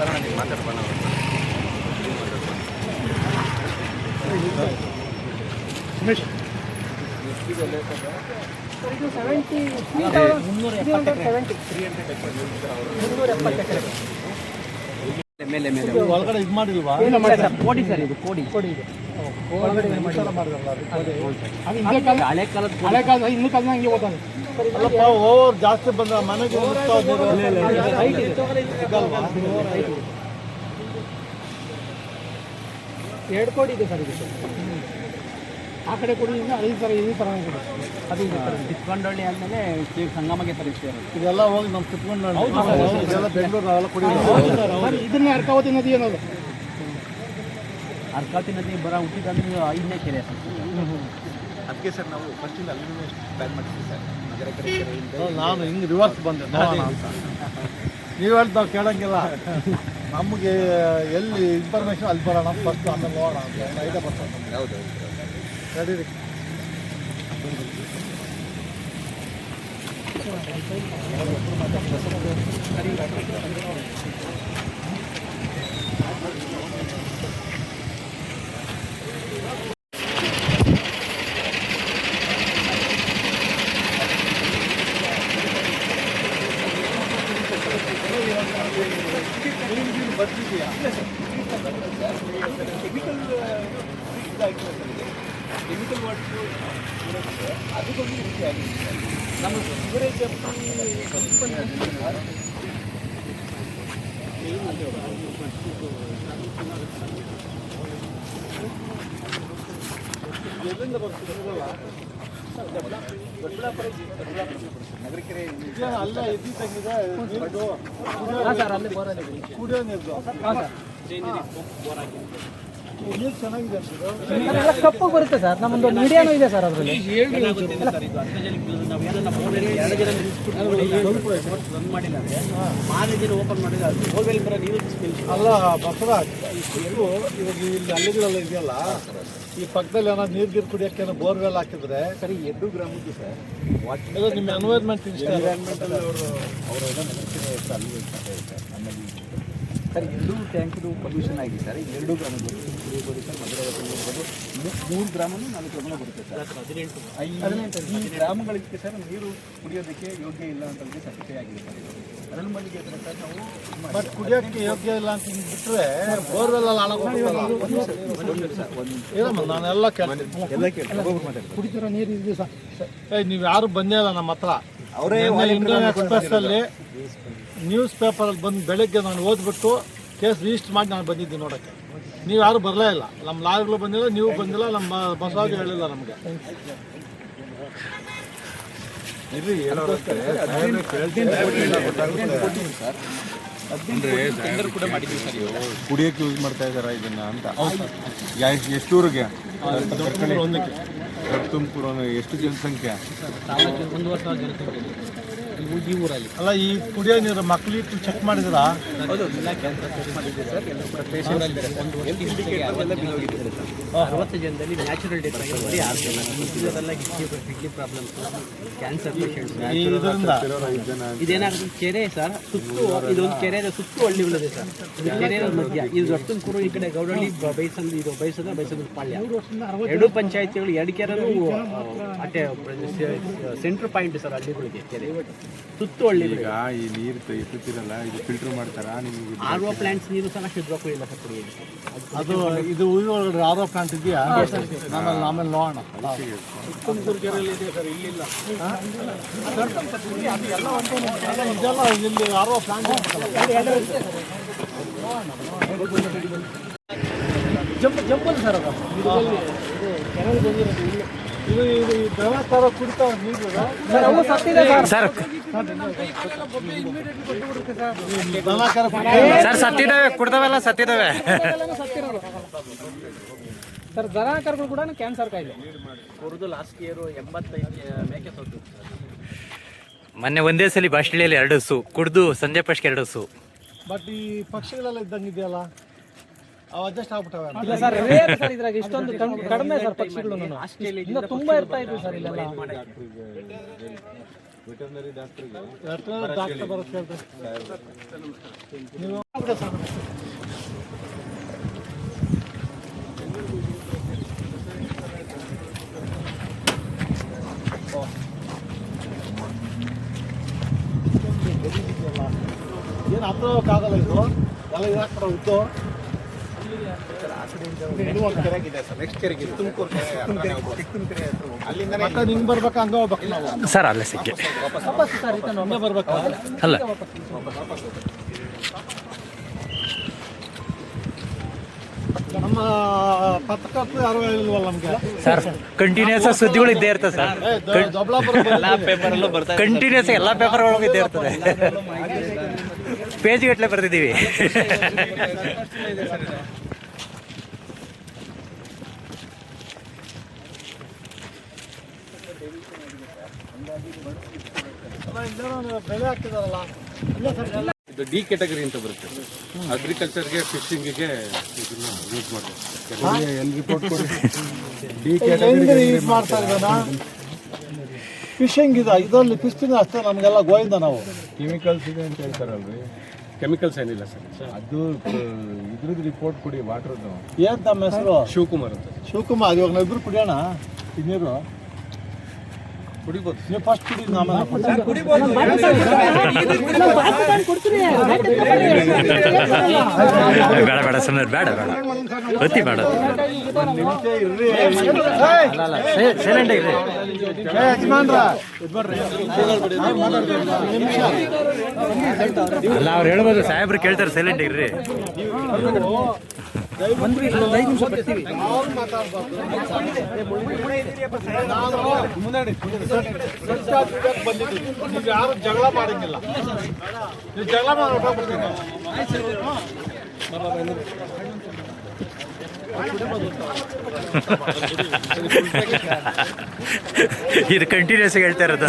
ಬರೋಣ ನೀವು ಮಾತಾಡ್ಬೋಣ. ಒಳಗಡೆ ಇದು ಮಾಡಿಲ್ವಾ? ಕೋಡಿ ಸರ್, ಇದು ಕೋಡಿ ಇದೆ. ಹಳೆ ಕಾಲದ ಇನ್ನೂ ಕಾಲದ ಹಂಗೆ ಓದ್ತಾನೆ. ಓವರ್ ಜಾಸ್ತಿ ಬಂದ ಮನೆಗೆ 2 ಕೋಡಿ ಇದೆ ಸರ್ ಇದಕ್ಕೆ. ಆ ಕಡೆ ಕೊಡಿ, ಐದು ಥರ ಈ ಥರ ಇದೆ. ಅದು ಕಿತ್ಕೊಂಡಳ್ಳಿ ಆದಮೇಲೆ ಸಂಗಮಗೆ ತರಿಸ್ತಾರೆ. ಇದೆಲ್ಲ ಹೋಗಿ ನಮ್ಮ ಕಿತ್ಕೊಂಡು ಇದೆಲ್ಲ ಬೆಂಗಳೂರು ನಾವೆಲ್ಲ ಕುಡಿಯೋದು. ಇದನ್ನೇ ಅರ್ಕಾವತಿ ನದಿ ಅನ್ನೋದು. ಅರ್ಕಾವತಿ ನದಿ ಬರ ಹುಟ್ಟಿದಂದ್ರೆ 5ನೇ ಕೆರೆ ಸರ್. ಅದಕ್ಕೆ ಸರ್ ನಾವು ಫಸ್ಟಿಂದ ಅಲ್ಲಿನೂ ಪ್ಲ್ಯಾನ್ ಮಾಡ್ತೀವಿ ಸರ್. ನಗರ ಕಡೆಯಿಂದ ನಾನು ಹಿಂಗೆ ರಿವರ್ಸ್ ಬಂದೆ ನೋಡೋಣ ಅಂತ. ನೀವು ಹೇಳ್ದು ನಾವು ಕೇಳೋಂಗಿಲ್ಲ. ನಮಗೆ ಎಲ್ಲಿ ಇನ್ಫಾರ್ಮೇಷನ್ ಅಲ್ಲಿ ಬರೋಣ ಫಸ್ಟ್, ಆಮೇಲೆ ನೋಡೋಣ ಅಂತ ಐಡಿಯಾ ಬರ್ತದೆ. ಹೌದು ನಡೀರಿ. ಬರ್ತಿದೆಯಾ? ಕೆಮಿಕಲ್ ವಾಟರ್ ಅದಕ್ಕೊಂದು ರೀತಿ ಆಗಿದೆ. ನಮ್ಮ ಸಿವರೇಜ್ ಎಲ್ಲಿಂದ ಬರ್ತಿರಲ್ಲ ನಗರ ಕೆರೆ ಅಲ್ಲ ಇದ್ದಿದ್ದಂಗಿದೆ ನೀರು ಕುಡಿಯೋ ನೀರು ನೀರು ಚೆನ್ನಾಗಿದೆ ಎಲ್ಲ ಕಪ್ಪು ಬರುತ್ತೆ ಸರ್. ನಮ್ಮೊಂದು ಮೀಡಿಯಾನು ಇದೆ ಸರ್ ಅದರಲ್ಲಿ. ಅಲ್ಲ ಬಸವರಾಜ್, ಇವಾಗ ಇಲ್ಲಿ ಹಳ್ಳಿಗಳೆಲ್ಲ ಇದೆಯಲ್ಲ, ಈ ಪಕ್ಕದಲ್ಲಿ ಏನಾದ್ರು ನೀರು ಕುಡಿಯೋಕೆ ಬೋರ್ವೆಲ್ ಹಾಕಿದ್ರೆ ಸರಿ 2 ಗ್ರಾಮದ್ದು ಸರ್. ಇದು ನಿಮ್ಮ ಎನ್ವೈರ್ಮೆಂಟ್ ಎನ್ವೈರ್ಮೆಂಟಲ್ಲಿ ಅವರು ಅಲ್ಲಿ ಸರ್ 2 ಟ್ಯಾಂಕ್ದು ಪೊಲ್ಯೂಷನ್ ಆಗಿದೆ ಸರ್. 2 ಗ್ರಾಮದ್ದು ಕುಡಿಯಬಹುದು ಸರ್. ಮಧುರವರ್ತಿ 3 ಗ್ರಾಮನು 4 ಗ್ರಾಮ ಬರುತ್ತೆ ಸರ್. 18 ಈ ಗ್ರಾಮಗಳಿಗೆ ಸರ್ ನೀರು ಕುಡಿಯೋದಕ್ಕೆ ಯೋಗ್ಯ ಇಲ್ಲ ಅಂತ ಸರ್ಟಿಫೈ ಆಗಿದೆ ಸರ್. ಅದರ ಮಲ್ಲಿಗೆ ಸರ್ ನಾವು ಬಟ್ ಕುಡಿಯೋಕ್ಕೆ ಯೋಗ್ಯ ಇಲ್ಲ ಅಂತ ಹಿಂಗೆ ಬಿಟ್ಟರೆ ಬೋರ್ವೆಲ್ ಅಲ್ಲಿ ಹಾಳಾಗೋಗ್ತಲ್ಲ. ನಾನೆಲ್ಲ ಕುಡಿತಿರೋ ನೀರು ಇದೆ ಸರ್. ನೀವು ಯಾರು ಬಂದೇ ಇಲ್ಲ ನಮ್ಮ ಹತ್ರ. ಅವರೇ ಇಂಡಿಯನ್ ಎಕ್ಸ್ಪ್ರೆಸ್ ಅಲ್ಲಿ ನ್ಯೂಸ್ ಪೇಪರಲ್ಲಿ ಬಂದು ಬೆಳಗ್ಗೆ ನಾನು ಓದ್ಬಿಟ್ಟು ಕೇಸ್ ರಿಜಿಸ್ಟರ್ ಮಾಡಿ ನಾನು ಬಂದಿದ್ದೀನಿ ನೋಡೋಕ್ಕೆ. ನೀವು ಯಾರು ಬರಲೇ ಇಲ್ಲ. ನಮ್ಮ ಲಾಯರ್ಗಳು ಬಂದಿಲ್ಲ, ನೀವು ಬಂದಿಲ್ಲ, ನಮ್ಮ ಬಸವಾಗಿ ಹೇಳಿಲ್ಲ ನಮಗೆ. ಕುಡಿಯೋಕ್ಕೆ ಯೂಸ್ ಮಾಡ್ತಾ ಇದ್ದಾರಾ ಇದನ್ನ ಅಂತ? ಎಷ್ಟೂರಿಗೆ? ತುಮಕೂರು ಎಷ್ಟು ಜನಸಂಖ್ಯೆ? 1,000 ಜನಸಂಖ್ಯೆ ಈ ಊರಲ್ಲಿ. ಅಲ್ಲ, ಈ ಕುಡಿಯೋ ನೀರು ಮಕ್ಕಳಿಟ್ಟು ಚೆಕ್ ಮಾಡಿದ್ರಾ? ಹೌದು, ಎಲ್ಲ ಕ್ಯಾನ್ಸರ್ ಚೆಕ್ ಮಾಡಿದ್ದೀವಿ ಸರ್. ಎಲ್ಲ ಕೂಡ ಪೇಷಂಟ್ 60 ಜನದಲ್ಲಿ ನ್ಯಾಚುರಲ್ ಡೆತ್ ಆಗಿ ಬರೀ 6 ಜನ. ಇದೆಲ್ಲ ಕಿಡ್ನಿ ಪ್ರಾಬ್ಲಮ್ಸ್, ಕ್ಯಾನ್ಸರ್ ಪೇಷಂಟ್ಸ್. ಇದೇನಾಗುತ್ತೆ ಕೆರೆ ಸರ್, ಸುತ್ತು ಇದೊಂದು ಕೆರೆ ಸುತ್ತು ಹಳ್ಳಿಗಳಿದೆ ಸರ್. ಇದು ಕೆರೆ ಮಧ್ಯ ಇದು ದೊಡ್ಡಕೂರು, ಈ ಕಡೆ ಗೌಡಳ್ಳಿ, ಬೈಸಂದ್ರ, ಇದು ಬೈಸಂದ್ರ ಪಾಳ್ಯ. 2 ಪಂಚಾಯತಿಗಳು 2 ಕೆರೆನೂ ಅಟ್ಟೆ ಸೆಂಟ್ರ್ ಪಾಯಿಂಟ್ ಸರ್ ಹಳ್ಳಿಗಳಿಗೆ. ಕೆರೆ ಸುತ್ತು ಹಳ್ಳಿಗಳು. ಈಗ ಈ ನೀರು ಎತ್ತುತ್ತಿರಲ್ಲ, ಇದು ಫಿಲ್ಟರ್ ಮಾಡ್ತಾರಾ? ನಿಮಗೆ RO ಪ್ಲಾಂಟ್ಸ್ ನೀರು ಸಹ ಶುದ್ಧಕ್ಕೂ ಇಲ್ಲ ಸರ್ ಕುಡಿಯೋದು. ಅದು ಇದು ಊರೊಳಗಡೆ RO ಪ್ಲಾಂಟ್ ಇದೆಯಾ? ಆಮೇಲೆ ನೋಡೋಣ. ತುಮಕೂರು ಕೆರೆಯಲ್ಲಿ ಇದೆ ಸರ್, ಇಲ್ಲಿಲ್ಲ. ಇದೆಲ್ಲ ಇಲ್ಲಿ RO ಪ್ಲಾಂಟ್ ಜಂಪಲ್ ಸರ್ ಅದು ಕೆರೆಯಲ್ಲಿ ಬಂದಿರೋದು. ಇದು ಇದು ದೇವಸ್ಥಾನ ಕುಡಿತಾವ ನೀರು ಸರ್, ಅವು ಸತ್ತಿದೆ ಸರ್. ಸರ್ ಸತ್ತಿದ್ದಾವೆ, ಕುಡ್ದವೆಲ್ಲ ಸತ್ತಿದ್ದಾವೆ ಸತ್ತಿರೋದು ಸರ್. ದನ ಕರುಗಳು ಕೂಡ ಕ್ಯಾನ್ಸರ್ ಕಾಯಿಲೆ. ಕುರಿದು ಲಾಸ್ಟ್ ಇಯರ್ 85 ಮೇಕೆ ಸತ್ತು. ಮೊನ್ನೆ ಒಂದೇ ಸಲ ಬಾಷ್ಟಿಳಿಯಲ್ಲಿ 2 ಹಸು ಕುಡ್ದು ಸಂಜೆ ಪಶ್ಕೆ 2 ಹಸು. ಬಟ್ ಈ ಪಕ್ಷಿಗಳೆಲ್ಲ ಇದ್ದಂಗೆ ಇದೆಯಲ್ಲ, ಅವು ಅಡ್ಜಸ್ಟ್ ಆಗ್ಬಿಟ್ಟವೆ. ಇಲ್ಲ ಸರ್, ರೇರ್ ಸರ್ ಇದ್ರಾಗ. ಇಷ್ಟೊಂದು ಕಡಿಮೆ ಸರ್ ಪಕ್ಷಿಗಳು. ಇನ್ನು ತುಂಬಾ ಇರ್ತಾ ಇದ್ವಿ ಸರ್ ಇಲ್ಲೆಲ್ಲ. ವೆಟರ್ನರಿ ಡಾಕ್ಟರ್ಗೆ ಡಾಕ್ಟರ್ ಬರುತ್ತೆ ಹೇಳ್ರಿ. ನೀವು ಏನು ಹತ್ರ ಹೋಗೋಕ್ಕಾಗಲ್ಲ ಇದು ಎಲ್ಲ ಇದಾಕ್ಬಿಡೋ ಇತ್ತು. ಮತ್ತೆ ಹಿಂಗೆ ಬರ್ಬೇಕಾ ಹಂಗೆ ಹೋಗ್ಬೇಕು ನಾವು ಸರ್ ಅಲ್ಲೇ ಸಿಕ್ಕಿ ಹಂಗೆ ಬರ್ಬೇಕಾ ಅಲ್ಲ ನಮ್ಮ ಪತ್ರಕರ್ತರು ಯಾರು ಹೇಳಿಲ್ವಲ್ಲ ನಮಗೆ. ಸರ್ ಕಂಟಿನ್ಯೂಸ್ ಸುದ್ದಿಗಳು ಇದ್ದೇ ಇರ್ತದೆ ಸರ್. ಕಂಟಿನ್ಯೂಸ್ ಎಲ್ಲ ಪೇಪರ್ ಒಳಗೆ ಇದ್ದೇ ಇರ್ತದೆ. ಪೇಜ್ ಗಟ್ಟಲೆ ಬರ್ತಿದ್ದೀವಿ. ಬೆಳೆ ಹಾಕ್ತಿದಾರಲ್ಲ ಇದು ಡಿ ಕ್ಯಾಟಗರಿ ಅಂತ ಬರುತ್ತೆ. ಅಗ್ರಿಕಲ್ಚರ್ಗೆ ಫಿಶಿಂಗಿಗೆ ಇದನ್ನ ಯೂಸ್ ಮಾಡ್ತಾರೆ. ಎಲ್ಲಿ ರಿಪೋರ್ಟ್ ಕೊಡಿ. ಡಿ ಹೆಂಗೆ ಯೂಸ್ ಮಾಡ್ತಾ ಇದ್ದಾನ ಫಿಶಿಂಗ್ ಇದೆ ಇದರಲ್ಲಿ ಫಿಶಿಂಗ್ ಅಷ್ಟೇ ನಮಗೆಲ್ಲ ಗೋಯಿಂದ ನಾವು ಕೆಮಿಕಲ್ಸ್ ಇದೆ ಅಂತ ಹೇಳ್ತಾರಲ್ರಿ. ಕೆಮಿಕಲ್ಸ್ ಏನಿಲ್ಲ ಸರ್. ಅದು ಇದ್ರದ್ದು ರಿಪೋರ್ಟ್ ಕೊಡಿ ವಾಟರ್ದು. ಏನು ತಮ್ಮ ಹೆಸರು? ಶಿವಕುಮಾರ್ ಅಂತ. ಶಿವಕುಮಾರ್. ಇವಾಗ ನಾವಿಬ್ರು ಕುಡಿಯೋಣ ಈ ನೀರು. ಕುಡಿಬೋದು. ನೀವು ಫಸ್ಟ್ ಕುಡಿ ಆಮೇಲೆ ಬೇಡ ಬೇಡ ಸುಮ್ಮನೆ ಬೇಡ ಬೇಡ ಗೊತ್ತಿ ಬೇಡ ಸೈಲೆಂಟ್ ಇರಿ. ಅಲ್ಲ ಅವ್ರು ಹೇಳ್ಬೋದು ಸಾಹೇಬ್ರು ಕೇಳ್ತಾರೆ ಸೈಲೆಂಟ್ ಇರ್ರಿ. ನೀವು ಯಾರು ಜಗಳ ಮಾಡಂಗಿಲ್ಲ. ನೀವು ಜಗಳ ಮಾಡಿ ಹೊರಟೋಗ್ಬಿಡ್ತೀನಿ. ಇದು ಕಂಟಿನ್ಯೂಸ್ ಹೇಳ್ತಾ ಇರೋದು.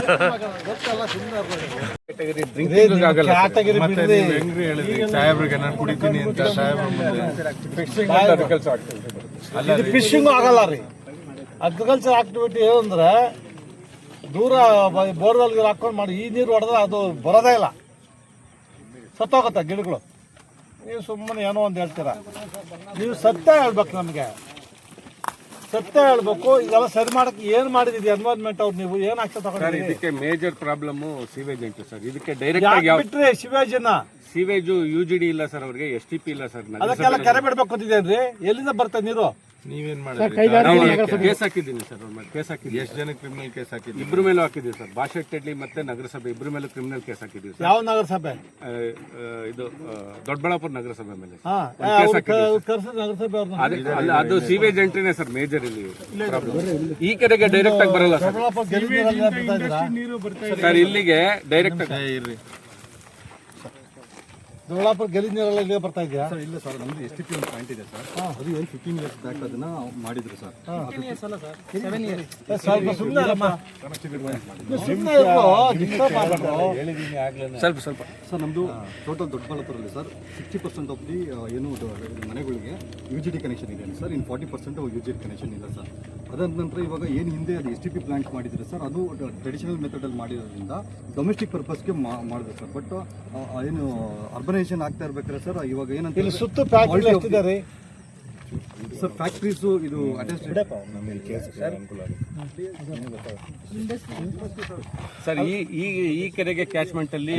ಕ್ಯಾಟಗರಿ ಬಿಡ್ರಿ. ಸಾಹೇಬ್ರಿಗೆ ನಾನು ಕುಡಿತೀನಿ ಅಂತ ಇದು ಫಿಶಿಂಗ್ ಆಗಲ್ಲ ರೀ. ಅಗ್ರಿಕಲ್ಚರ್ ಆಕ್ಟಿವಿಟಿ ಏನಂದ್ರೆ ದೂರ ಬೋರ್ವೆಲ್ಗೆ ಹಾಕೊಂಡು ಮಾಡಿ ಈ ನೀರು ಹೊಡೆದ್ರೆ ಅದು ಬರೋದೇ ಇಲ್ಲ, ಸತ್ತೋಗುತ್ತೆ ಗಿಡಗಳು. ನೀವು ಸುಮ್ಮನೆ ಏನೋ ಒಂದು ಹೇಳ್ತೀರಾ. ನೀವು ಸತ್ಯ ಹೇಳ್ಬೇಕು, ನಮಗೆ ಸತ್ಯ ಹೇಳ್ಬೇಕು. ಇದೆಲ್ಲ ಸರಿ ಮಾಡಕ್ಕೆ ಏನು ಮಾಡಿದೀವಿ ಎನ್ವೈರ್ಮೆಂಟ್ ಅವ್ರು ನೀವು ಏನು ಆಗ್ತದೆ ತಗೊಂಡ್ರಿ? ಇದಕ್ಕೆ ಮೇಜರ್ ಪ್ರಾಬ್ಲಮ್ ಸೀವೇಜ್ ಅಂತ ಸರ್. ಇದಕ್ಕೆ ಡೈರೆಕ್ಟ್ ಬಿಟ್ರಿ ಶಿವಾಜಿನ ಸೀವೇಜ್ UGD ಇಲ್ಲ ಸರ್, ಅವ್ರಿಗೆ STP ಇಲ್ಲ ಸರ್. ಅದಕ್ಕೆಲ್ಲ ಕೆರೆ ಬಿಡ್ಬೇಕು ಅಂತಿದ್ದೇನ್ರಿ. ಎಲ್ಲಿಂದ ಬರ್ತದೆ ನೀರು? ನೀವೇನ್ ಮಾಡಿದ್ರಿ? ಕೇಸ್ ಹಾಕಿದ್ದೀನಿ ಸರ್. ಅವ್ರ ಮೇಲೆ ಕೇಸ್ ಹಾಕಿದ್ದೀನಿ. ಎಷ್ಟು ಜನ ಕ್ರಿಮಿನಲ್ ಕೇಸ್ ಹಾಕಿದ್ದೀವಿ? ಇಬ್ಬರ ಮೇಲೂ ಹಾಕಿದ್ದೀವಿ ಸರ್. ಭಾಷೆಟ್ಟೆಡ್ಲಿ ಮತ್ತೆ ನಗರಸಭೆ ಇಬ್ಬರ ಮೇಲೂ ಕ್ರಿಮಿನಲ್ ಕೇಸ್ ಹಾಕಿದ್ದೀವಿ ಸರ್. ಯಾವ ನಗರಸಭೆ? ಇದು ದೊಡ್ಡಬಳ್ಳಾಪುರ ನಗರಸಭೆ ಮೇಲೆ ನಗರಸಭೆ ಅದು ಸೀವೇಜ್ ಎಂಟ್ರಿನೇ ಸರ್ ಮೇಜರ್ ಇಲ್ಲಿ ಪ್ರಾಬ್ಲಮ್. ಈ ಕಡೆಗೆ ಡೈರೆಕ್ಟ್ ಆಗಿ ಬರಲ್ಲ ಸರ್. ಸರ್ ಇಲ್ಲಿಗೆ ಡೈರೆಕ್ಟ್ ಆಗಿ ಇರ್ರಿ. ದೊಡ್ಡಬಳ್ಳಾಪುರ ಗಲೀಜ್ ನೀರೆಲ್ಲ ಇಲ್ಲಿಗೆ ಬರ್ತಾ ಇದೆಯಾ? ಇಲ್ಲ ಸರ್, ನಮ್ದು STP ಒಂದು ಪಾಯಿಂಟ್ ಇದೆ ಸರ್. ಅದು ಏನು 15 years ಬ್ಯಾಕ್ ಅದನ್ನ ಮಾಡಿದ್ರು ಸರ್. ಸ್ವಲ್ಪ ಸುಮ್ಮನೆ ಸ್ವಲ್ಪ ಸ್ವಲ್ಪ ಸರ್ ನಮ್ಮದು ಟೋಟಲ್ ದೊಡ್ಡಬಳ್ಳಾಪುರಲ್ಲಿ ಸರ್ 60% ಆಫ್ ದಿ ಏನು ಮನೆಗಳಿಗೆ UGD ಕನೆಕ್ಷನ್ ಇದೆ ಸರ್. ಇನ್ನು 40% UGD ಕನೆಕ್ಷನ್ ಇಲ್ಲ ಸರ್. ಅದಾದ ನಂತರ ಇವಾಗ ಏನು ಹಿಂದೆ ಅದು STP ಪ್ಲಾಂಟ್ ಮಾಡಿದ್ರೆ ಸರ್, ಅದು ಟ್ರೆಡಿಷನಲ್ ಮೆಥಡಲ್ಲಿ ಮಾಡಿರೋದ್ರಿಂದ ಡೊಮೆಸ್ಟಿಕ್ ಪರ್ಪಸ್ಗೆ ಮಾಡಿದ್ರು ಸರ್. ಬಟ್ ಏನು ಅರ್ಬನೈಸೇಷನ್ ಆಗ್ತಾ ಇರ್ಬೇಕಾದ್ರೆ ಸರ್ ಇವಾಗ ಏನಂತ ಇಲ್ಲಿ ಸುತ್ತು ಫ್ಯಾಕ್ಟ್ರಿ ಎಷ್ಟಿದೆ ಸರ್ ಫ್ಯಾಕ್ಟ್ರೀಸು ಇದು ಸರ್ ಈ ಕಡೆಗೆ ಕ್ಯಾಚ್ಮೆಂಟ್ ಅಲ್ಲಿ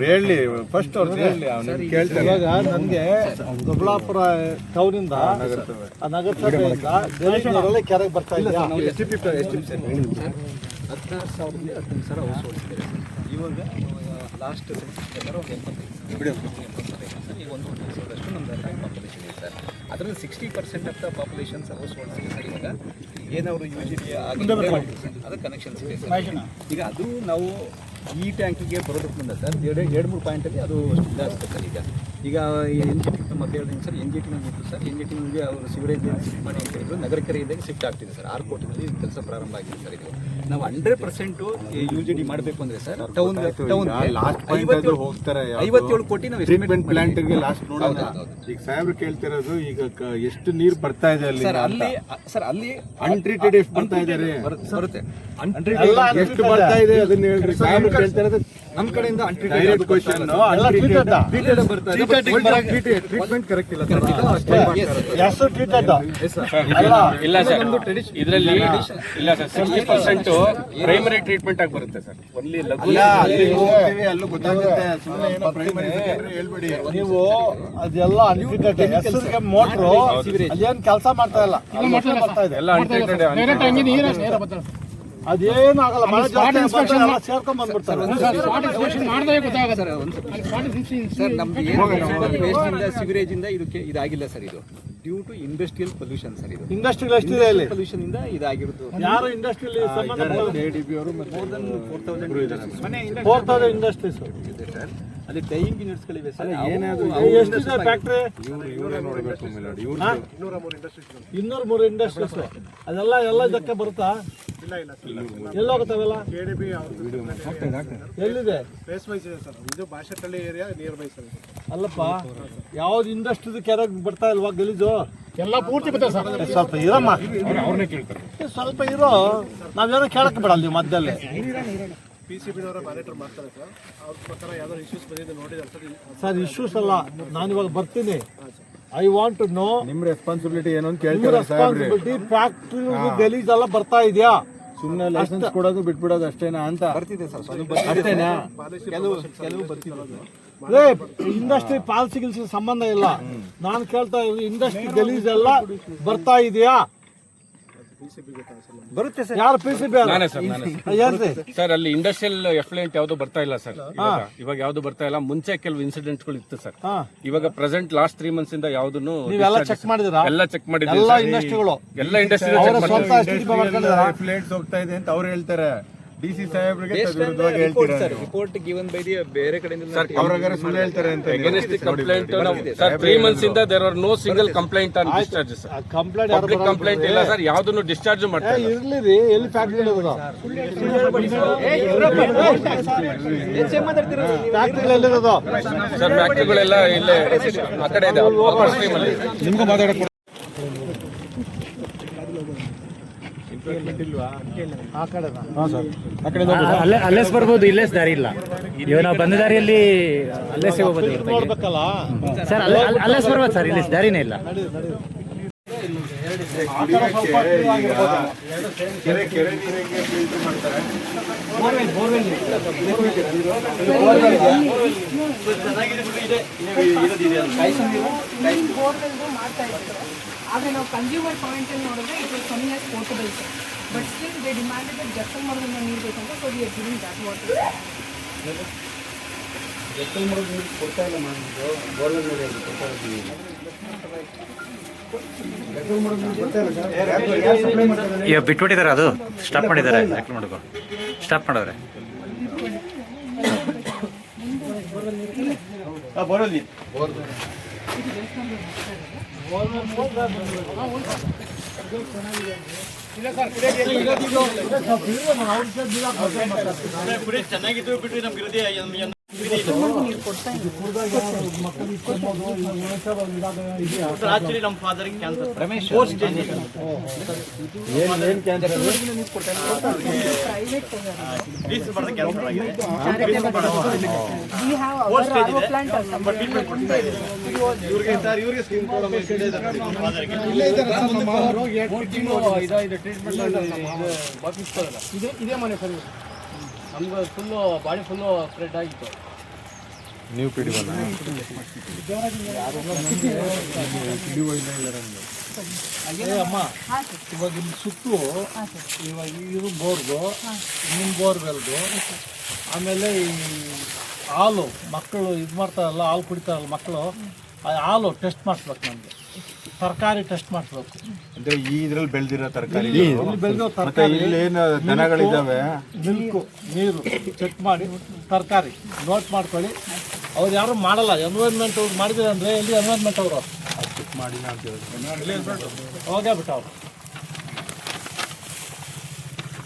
ಹೇಳಿ ಫಸ್ಟ್ ಇವಾಗ ನನಗೆ ದೊಡ್ಡಬಳ್ಳಾಪುರ ಟೌನಿಂದ ನಗರಸಭೆಯಿಂದ ಗಲೀಜ್ ನೀರೆಲ್ಲ ಕೆರೆಗೆ ಬರ್ತಾ ಇಲ್ಲ. ಇವಾಗ ಲಾಸ್ಟ್ ಎಲ್ಲರೂ ಒಂದು 80 ಈಗ 1,20,000 ನಮ್ಮದು ಪಾಪ್ಯುಲೇಷನ್ ಇದೆ ಸರ್. ಅದರಲ್ಲಿ 60% ಆಫ್ ದ ಪಾಪ್ಯುಲೇಷನ್ಸ್ ಹೌಸ್ ಹೋಲ್ಡ್ಸ್ಗೆ ಸರ್ ಇವಾಗ ಏನವರು UGD ಅದು ಕನೆಕ್ಷನ್ಸ್ ಇದೆ ಸರ್. ಈಗ ಅದು ನಾವು ಈ ಟ್ಯಾಂಕಿಗೆ ಬರೋದಕ್ಕೆ ಮುಂದೆ ಸರ್ 2-3 ಪಾಯಿಂಟಲ್ಲಿ ಅದು ಇದಾಗುತ್ತೆ ಸರ್. ಈಗ ಈಗ ಎನ್ ಜಿ ಟಿ ಮತ್ತೆ ಹೇಳಿದ್ದೀನಿ ಸರ್, ಎನ್ ಜಿ ಟಿನಲ್ಲಿ ಇತ್ತು ಸರ್, ಎನ್ ಜಿ ಟಿಗೆ ಅವರು ಸಿವರೇಜ್ ಶಿಫ್ಟ್ ಮಾಡಿ ಅಂತ ಹೇಳಿದ್ರು, ನಗರ ಕೆರೆಯಿಂದ ಶಿಫ್ಟ್ ಆಗ್ತಿದೆ ಸರ್. 6 ಕೋಟಿನಲ್ಲಿ ಕೆಲಸ ಪ್ರಾರಂಭ ಆಗಿದೆ ಸರ್. ಇದು ನಾವು 100% ಯು ಜಿ ಡಿ ಮಾಡಬೇಕು ಅಂದರೆ ಸರ್ ಟೌನ್ ಹೋಗ್ತಾರೆ 57 ಕೋಟಿ ನಾವು ಟ್ರೀಟ್ಮೆಂಟ್ ಪ್ಲಾಂಟ್ಗೆ ಲಾಸ್ಟ್ ನೋಡೋಣ. ಈಗ ಸಾಹೇಬ್ರು ಕೇಳ್ತಿರೋದು ಈಗ ಎಷ್ಟು ನೀರು ಬರ್ತಾ ಇದೆ ಅಲ್ಲಿ ಸರ್. ಅಲ್ಲಿ ಅನ್ಟ್ರೀಟೆಡ್ ಎಷ್ಟು ಬರ್ತಾ ಇದ್ದಾರೆ, ಬರುತ್ತೆ ಎಷ್ಟು ಬರ್ತಾ ಇದೆ ಅದನ್ನ ಹೇಳ್ರಿ. ಸಾಹೇಬ್ರು ಕೇಳ್ತಿರೋದು ನಮ್ಮ ಕಡೆಯಿಂದ ಡೈರೆಕ್ಟ್ ಕ್ವಶನ್. ಟ್ರೀಟ್ಮೆಂಟ್ ಕರೆಕ್ಟ್ ಇಲ್ಲ ಸರ್. ಎಷ್ಟು ಟ್ರೀಟೆಡ್ ಇಲ್ಲ ಸರ್, ಇದರಲ್ಲಿ ಇಲ್ಲ ಸರ್. 60% ಪ್ರೈಮರಿ ಟ್ರೀಟ್ಮೆಂಟ್ ಆಗಿ ಬರುತ್ತೆ ಸರ್. ಒನ್ಲಿ ಅಲ್ಲೂ ಗೊತ್ತಾಗುತ್ತೆ. ಸುಮ್ಮನೆ ಏನೋ ಪ್ರೈಮರಿ ಹೇಳ್ಬೇಡಿ ನೀವು. ಅದೆಲ್ಲ ಅನ್ಟ್ರೀಟೆಡ್. ಹೆಸರಿಗೆ ಮೋಟ್ರು ಅದೇನು ಕೆಲಸ ಮಾಡ್ತಾ ಇಲ್ಲ, ಬರ್ತಾ ಇದೆ ಎಲ್ಲ ಅನ್ಟ್ರೀಟೆಡ್. ಅದೇನು ಆಗಲ್ಲ. ಮಳೆ ಜಾಸ್ತಿ ಸೇರ್ಕೊಂಡ್ ಬಂದ್ಬಿಡ್ತಾರೆ. ಸರ್ ನಮ್ದು ವೇಸ್ಟಿಂದ ಸಿವರೇಜ್ ಇಂದ ಇದಕ್ಕೆ ಇದಾಗಿಲ್ಲ ಸರ್. ಇದು due to industrial pollution sir. ಇದು ಇಂಡಸ್ಟ್ರಿಗಳು ಎಷ್ಟಿದೆ ಇಲ್ಲಿ? ಪೊಲ್ಯೂಷನ್ ಇಂದ ಇದಾಗಿರೋದು. ಯಾರು ಇಂಡಸ್ಟ್ರಿಯಲ್ಲಿ ಸಂಬಂಧ ADB ಅವರು ಮತ್ತೆ 4,000 ಇಂಡಸ್ಟ್ರೀಸ್ ಇದೆ ಸರ್. ಅಲ್ಲಿ ಡೈಯಿಂಗ್ ಯೂನಿಟ್ಸ್ಗಳಿವೆ ಸರ್. ಎಷ್ಟಿದೆ ಫ್ಯಾಕ್ಟ್ರಿ? ಇವರೇ ನೋಡಬೇಕು ಮಿಲಾಡಿ. 203 ಇಂಡಸ್ಟ್ರೀಸ್. ಅದೆಲ್ಲ ಎಲ್ಲ ಇದಕ್ಕೆ ಬರುತ್ತಾ? ಎಲ್ಲೋಗುತ್ತಾವೆಲ್ಲ? ಎಲ್ಲಿದೆ? ಅಲ್ಲಪ್ಪ, ಯಾವ್ದು ಇಂಡಸ್ಟ್ರಿ ಕೆರೆಗೆ ಬರ್ತಾ ಇಲ್ವಾ ಗಲೀಜು? ಎಲ್ಲ ಪೂರ್ತಿ ಬರ್ತಾ ಸರ್. ಸ್ವಲ್ಪ ಇರಮ್ಮ, ಅವ್ರನ್ನೇ ಕೇಳ್ತಾರೆ. ಸ್ವಲ್ಪ ಇರೋ. ನಾವೇನೋ ಕೇಳಕ್ಕೆ ಬಿಡಲ್ಲ ನೀವು ಮಧ್ಯದಲ್ಲಿ. ಸರ್ ಇಶ್ಯೂಸ್ ಅಲ್ಲ, ನಾನಿವಾಗ ಬರ್ತೀನಿ. ಐ ವಾಂಟ್ ಟು ನೋ ನಿಮ್ ರೆಸ್ಪಾನ್ಸಿಬಿಲಿಟಿ ಏನು ಅಂತ ಕೇಳ್ತಾರೆ. ರೆಸ್ಪಾನ್ಸಿಬಿಲಿಟಿ. ಫ್ಯಾಕ್ಟ್ರಿ ಗಲೀಜ್ ಎಲ್ಲ ಬರ್ತಾ ಇದೆಯಾ? ಸುಮ್ಮನೆ ಲೈಸೆನ್ಸ್ ಕೊಡೋದು ಬಿಟ್ಬಿಡೋದು ಅಷ್ಟೇನಾ ಅಂತ ಬರ್ತಿದೆ ಸರ್. ಅಷ್ಟೇನಾ? ಕೆಲವು ಬರ್ತಿರೋದು. ಇಂಡಸ್ಟ್ರಿ ಪಾಲಿಸಿ ಗಿಲ್ಸಿ ಸಂಬಂಧ ಇಲ್ಲ. ನಾನು ಕೇಳ್ತಾ ಇರೋದು ಇಂಡಸ್ಟ್ರಿ ಗಲೀಜ್ ಎಲ್ಲ ಬರ್ತಾ ಇದೆಯಾ? ಬರುತ್ತೆ ಸರ್. ಯಾರು PCB ಏನ್ರಿ ಸರ್ ಅಲ್ಲಿ ಇಂಡಸ್ಟ್ರಿಯಲ್ ಎಫ್ಲುಯೆಂಟ್ ಯಾವ್ದು ಬರ್ತಾ ಇಲ್ಲ ಸರ್. ಇವಾಗ ಯಾವ್ದು ಬರ್ತಾ ಇಲ್ಲ. ಮುಂಚೆ ಕೆಲವು ಇನ್ಸಿಡೆಂಟ್ಗಳು ಇತ್ತು ಸರ್. ಇವಾಗ ಪ್ರೆಸೆಂಟ್ ಲಾಸ್ಟ್ 3 months ಇಂದ ಯಾವ್ದನ್ನು ನೀವೆಲ್ಲ ಚೆಕ್ ಮಾಡಿದಿರಾ? ಎಲ್ಲ ಚೆಕ್ ಮಾಡಿದ್ದೀವಿ. ಎಲ್ಲ ಇಂಡಸ್ಟ್ರಿಗಳು ಎಲ್ಲ ಇಂಡಸ್ಟ್ರಿ ಹೋಗ್ತಾ ಇದೆ ಅಂತ ಅವ್ರು ಹೇಳ್ತಾರೆ. DC ಸಾಹೇಬ್ರಿಗೆ ರಿಪೋರ್ಟ್ ಗಿವನ್ ಬೈ ದಿ ಬೇರೆ ಕಡೆಯಿಂದ ಅವ್ರಾಗಾರೆ ಸುಳ್ಳು ಹೇಳ್ತಾರೆ ಅಂತ. Against the complaint, sir, 3 months ಇಂದ there are no single complaint on discharges. Complaint Public complaint ಇಲ್ಲ ಸರ್, ಯಾವ್ದನ್ನು ಡಿಸ್ಚಾರ್ಜ್ ಮಾಡ್ತಾ ಇಲ್ಲ. ಇರ್ಲಿ ರೀ. ಎಲ್ಲಿ ಫ್ಯಾಕ್ಟ್ರಿ ಫ್ಯಾಕ್ಟ್ರಿ ಎಲ್ಲಿರೋದು? ಸರ್ ಫ್ಯಾಕ್ಟ್ರಿಗಳೆಲ್ಲ ಇಲ್ಲೇ ಆ ಕಡೆ ಇದೆ, ಅಪ್ಪರ್ ಸ್ಟ್ರೀಮ್ ಅಲ್ಲಿ. ನಿಮ್ಗೂ ಮಾತಾಡಕ್ಕೆ ಆ ಕಡೆ ಅಲ್ಲೇಸ್ ಬರ್ಬೋದು, ಇಲ್ಲೇಸ್ ದಾರಿ ಇಲ್ಲ. ಇವಾಗ ನಾವು ಬಂದ ದಾರಿಯಲ್ಲಿ ಅಲ್ಲೇಸೇ ಹೋಗ್ಬೋದು. ನೋಡ್ಬೇಕಲ್ಲ ಸರ್ ಅಲ್ಲೇಸ್ ಬರ್ಬೋದು ಸರ್, ಇಲ್ಲೇಸ್ ದಾರಿನೇ ಇಲ್ಲ. ಕೆರೆ ನೀರಿಗೆ ಫಿಲ್ಟರ್ ಮಾಡ್ತಾರೆ. ಆಗ ನಾವು ಕನ್ಸ್ಯೂಮರ್ ಪಾಯಿಂಟ್ ಅಲ್ಲಿ ನೋಡಿದ್ರೆ it was coming as portable sir. But still they demanded that ಜಕ್ಕಲ್ ಮರದಿಂದ ನೀರು ಬೇಕಂತ. So we are giving that water. ಜಕ್ಕಲ್ ಮರದ ನೀರು ಕೊಡ್ತಾ ಇಲ್ಲ ಮಾಡಿದ್ದು ಬೋರ್ವೆಲ್ ಮೇಲೆ ಕೊಡ್ತಾ ಇದ್ದೀವಿ. ಜಕ್ಕಲ್ ಮರದ ನೀರು ಕೊಡ್ತಾ ಇಲ್ಲ ಸರ್. ಯಾರು ಸಪ್ಲೈ ಮಾಡ್ತಾರೆ? ಈಗ ಬಿಟ್ಬಿಟ್ಟಿದ್ದಾರೆ, ಅದು ಸ್ಟಾಪ್ ಮಾಡಿದ್ದಾರೆ. ಮಾಡ್ಕೊ ಸ್ಟಾಪ್ ಮಾಡಿದ್ರೆ ಬೋರ್ವೆಲ್ ನೀರು ಚೆನ್ನಾಗಿದ್ದು ಬಿಟ್ಟು ನಮ್ಗೆ ಆಕ್ಚುಲಿ ನಮ್ಮ ಫಾದರ್ಗೆ ಕ್ಯಾನ್ಸರ್. ರಮೇಶ್ ಏನ್ ಕ್ಯಾನ್ಸರ್? ಇವ್ರಿಗೆ ಸ್ಕೀಮ್ ಇದೇ ಮನೆ ಸರ್. ನಮ್ಗೆ ಫುಲ್ಲು ಬಾಡಿ ಫುಲ್ಲು ಸ್ಪ್ರೆಡ್ ಆಗಿತ್ತು. ನೀವು ಪಿಡಿವಲ್ಲ ಅಮ್ಮ, ಇವಾಗ ಇಲ್ಲಿ ಸುತ್ತು ಇವಾಗ ಇದು ಬೋರ್ದು, ನಿಮ್ಮ ಬೋರ್ವೆಲ್ದು, ಆಮೇಲೆ ಈ ಹಾಲು ಮಕ್ಕಳು ಇದು ಮಾಡ್ತಾರಲ್ಲ, ಹಾಲು ಕುಡಿತಾರಲ್ಲ ಮಕ್ಕಳು, ಆ ಹಾಲು ಟೆಸ್ಟ್ ಮಾಡಿಸ್ಬೇಕು. ನಮಗೆ ತರಕಾರಿ ಟೆಸ್ಟ್ ಮಾಡಿಸ್ಬೇಕು. ಅಂದ್ರೆ ಈ ಇದ್ರಲ್ಲಿ ಬೆಳೆದಿರೋ ತರಕಾರಿ, ಇಲ್ಲಿ ಬೆಳೆದಿರೋ ತರಕಾರಿ, ಇಲ್ಲಿ ಏನು ದನಗಳಿದ್ದಾವೆ, ಮಿಲ್ಕು, ನೀರು ಚೆಕ್ ಮಾಡಿ ತರಕಾರಿ ನೋಟ್ ಮಾಡ್ಕೊಳ್ಳಿ. ಅವ್ರು ಯಾರು ಮಾಡಲ್ಲ. ಎನ್ವೈರ್ಮೆಂಟ್ ಅವ್ರು ಮಾಡಿದ್ರೆ ಅಂದರೆ ಎಲ್ಲಿ ಎನ್ವೈರ್ಮೆಂಟ್ ಅವರು ಮಾಡಿಲ್ಲ ಅಂತ ಹೇಳಿ ಹೋಗೇ ಬಿಟ್ಟು ಅವರು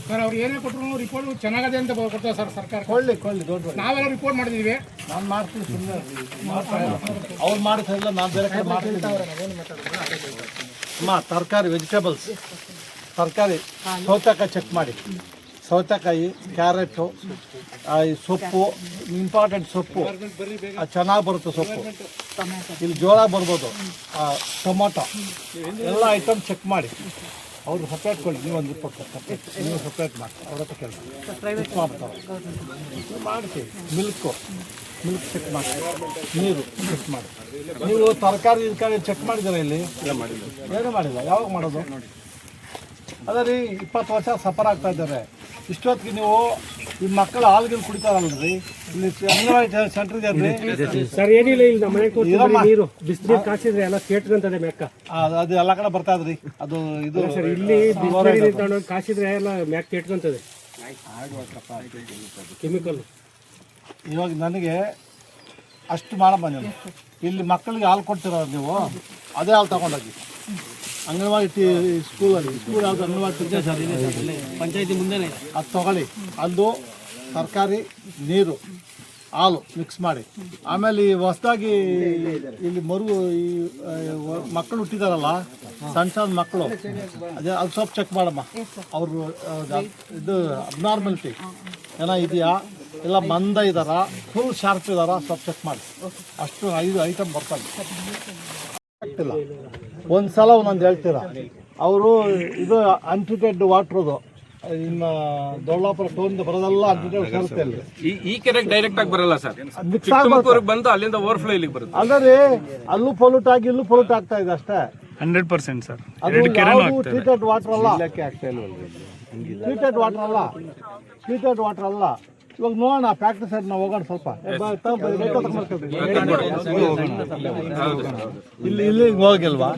ಸರ್ ಅವ್ರು ಏನೇ ಕೊಟ್ಟರು ರಿಪೋರ್ಟ್ ಚೆನ್ನಾಗದೆ ಅಂತ ಕೊಡ್ತಾರೆ ಸರ್ ಸರ್ಕಾರ. ಕೊಳ್ಳಿ ದೊಡ್ಡ ನಾವೆಲ್ಲ ರಿಪೋರ್ಟ್ ಮಾಡಿದ್ದೀವಿ. ನಾನು ಮಾಡ್ತೀನಿ ಸುಮ್ಮನೆ ಅವ್ರು ಮಾಡ್ತಾಯಿಲ್ಲ, ನಾನು ಬೇರೆ ಕಡೆ ಮಾಡ್ತೀನಿ. ಅಮ್ಮ ತರಕಾರಿ ವೆಜಿಟೇಬಲ್ಸ್ ತರಕಾರಿ ಸೌತೆಕಾಯಿ ಚೆಕ್ ಮಾಡಿ. ಸೌತೆಕಾಯಿ, ಕ್ಯಾರೆಟು, ಈ ಸೊಪ್ಪು, ಇಂಪಾರ್ಟೆಂಟ್ ಸೊಪ್ಪು ಚೆನ್ನಾಗಿ ಬರುತ್ತೆ ಸೊಪ್ಪು. ಇಲ್ಲಿ ಜೋಳ ಬರ್ಬೋದು, ಟೊಮೊಟೊ ಎಲ್ಲ ಐಟಮ್ ಚೆಕ್ ಮಾಡಿ. ಅವ್ರು ಸಪ್ರೇಟ್ ಕೊಡಿ, ನೀವೊಂದು ಸಪ್ರೇಟ್ ನೀವು ಸಪ್ರೇಟ್ ಮಾಡಿ. ಅವ್ರ ಹತ್ರ ಕೆಲಸ ಚೆಕ್ ಮಾಡ್ತಾರೆ ಮಾಡ್ತೀವಿ. ಮಿಲ್ಕ್ ಚೆಕ್ ಮಾಡಿ, ನೀರು ಚೆಕ್ ಮಾಡಿ. ನೀವು ತರಕಾರಿ ಚೆಕ್ ಮಾಡಿದ್ದೀರಾ ಇಲ್ಲಿ? ಏನೂ ಮಾಡಿಲ್ಲ. ಯಾವಾಗ ಮಾಡೋದು? ಅದೇ ರೀ 20 ವರ್ಷ ಸಫರ್ ಆಗ್ತಾ ಇದ್ದಾರೆ. ಇಷ್ಟೊತ್ತಿಗೆ ನೀವು ಈ ಮಕ್ಕಳು ಹಾಲ್ಗಿಲ್ ಕುಡಿತಾರಲ್ರಿ, ಇಲ್ಲಿ ಅಂಗನವಾಡಿ ಸೆಂಟರ್ ಇದೆ ಸರ್. ಏನಿಲ್ಲ, ಇಲ್ಲಿ ನಮ್ಮ ಮನೆ ನೀರು ಬಿಸಿನೀರು ಕಾಸಿದ್ರೆ ಎಲ್ಲ ಕೇಟ್ಕೊಂತದೆ ಮೆಕ್ಕ. ಅದು ಎಲ್ಲ ಕಡೆ ಬರ್ತಾ ಇದ್ರಿ. ಅದು ಇದು ಸರ್ ಇಲ್ಲಿ ಬಿಸಿನೀರು ಕಾಸಿದ್ರೆ ಎಲ್ಲ ಮ್ಯಾಕ್ ಕೇಟ್ಕೊಂತದೆ ಕೆಮಿಕಲ್. ಇವಾಗ ನನಗೆ ಅಷ್ಟು ಮಾಡಮ್ಮ ನೀವು. ಇಲ್ಲಿ ಮಕ್ಕಳಿಗೆ ಹಾಲು ಕೊಡ್ತಿರೋದು ನೀವು, ಅದೇ ಹಾಲು ತಗೊಂಡೋಗಿ ಅಂಗನವಾಡಿ ಸ್ಕೂಲಲ್ಲಿ. ಸ್ಕೂಲ್ ಯಾವುದು ಅಂಗನವಾಡಿ ಪಂಚಾಯತಿ ಮುಂದೆನೇ ಅದು ತಗೊಳ್ಳಿ. ಅದು ತರಕಾರಿ, ನೀರು, ಹಾಲು ಮಿಕ್ಸ್ ಮಾಡಿ. ಆಮೇಲೆ ಈ ಹೊಸದಾಗಿ ಇಲ್ಲಿ ಈ ಮಕ್ಕಳು ಹುಟ್ಟಿದಾರಲ್ಲ, ಸಣ್ಣ ಮಕ್ಕಳು, ಅದೇ ಅದು ಸ್ವಲ್ಪ ಚೆಕ್ ಮಾಡಮ್ಮ. ಅವರು ಇದು ಅಬ್ನಾರ್ಮಲಿಟಿ ಏನೋ ಇದೆಯಾ, ಇಲ್ಲ ಮಂದ ಇದ್ದಾರ, ಫುಲ್ ಶಾರ್ಪ್ ಇದ್ದಾರ, ಸ್ವಲ್ಪ ಚೆಕ್ ಮಾಡಿ. ಅಷ್ಟು 5 ಐಟಮ್ ಬರ್ತಾರೆ. ಆಗ್ತಿಲ್ಲ ಒಂದು ಸಲ ಒಂದೊಂದು ಹೇಳ್ತೀರಾ. ಅವರು ಇದು ಅನ್ಟ್ರೀಟೆಡ್ ವಾಟ್ರದು ಇನ್ನ ದೊಡ್ಡಾಪುರ ಟೋನ್ ಬರೋದೆಲ್ಲ ಅನ್ಟ್ರೀಟೆಡ್ ಸೇರುತ್ತೆ. ಅಲ್ಲಿ ಈ ಕೆರೆಗೆ ಡೈರೆಕ್ಟ್ ಆಗಿ ಬರಲ್ಲ ಸರ್, ಮಿಕ್ಸ್ ಆಗಿ ಬಂದು ಅಲ್ಲಿಂದ ಓವರ್ಫ್ಲೋ ಇಲ್ಲಿಗೆ ಬರುತ್ತೆ. ಅಂದರೆ ಅಲ್ಲೂ ಪೊಲ್ಯೂಟ್ ಆಗಿ ಇಲ್ಲೂ ಪೊಲ್ಯೂಟ್ ಆಗ್ತಾ ಇದೆ ಅಷ್ಟೇ. 100% ಸರ್. ಅದು ಯಾವುದು ಟ್ರೀಟೆಡ್ ವಾಟರ್ ಅಲ್ಲ. ಟ್ರೀಟೆಡ್ ವಾಟರ್ ಅಲ್ಲ. ಇವಾಗ ನೋಡೋಣ, ಫ್ಯಾಕ್ಟ್ರಿ ಸೈಡ್ ನಾವು ಹೋಗೋಣ ಸ್ವಲ್ಪ. ಇಲ್ಲಿ ಹೋಗಿಲ್ವಾ?